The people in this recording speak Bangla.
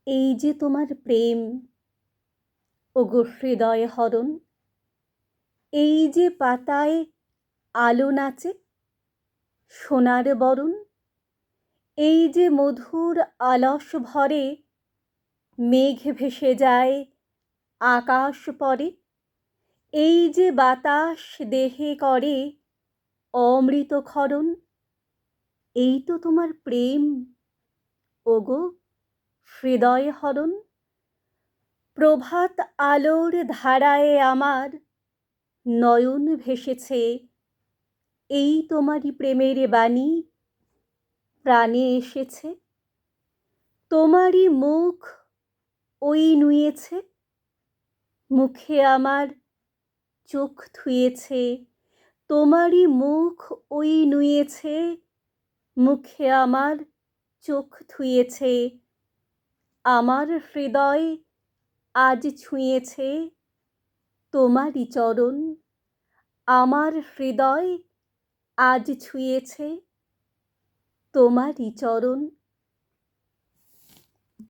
এই যে তোমার প্রেম ওগো হৃদয় হরণ, এই যে পাতায় আলো নাচে সোনার বরণ, এই যে মধুর আলস ভরে মেঘ ভেসে যায় আকাশ পরে, এই যে বাতাস দেহে করে অমৃত ক্ষরণ, এই তো তোমার প্রেম ওগো হৃদয় হরণ। প্রভাত আলোর ধারায় আমার নয়ন ভেসেছে, এই তোমারই প্রেমের বাণী প্রাণে এসেছে। তোমারই মুখ ওই নুয়েছে, মুখে আমার চোখ ধুয়েছে। তোমারই মুখ ওই নুয়েছে, মুখে আমার চোখ ধুয়েছে। আমার হৃদয় আজ ছুঁয়েছে তোমারই চরণ, আমার হৃদয় আজ ছুঁয়েছে তোমারই চরণ।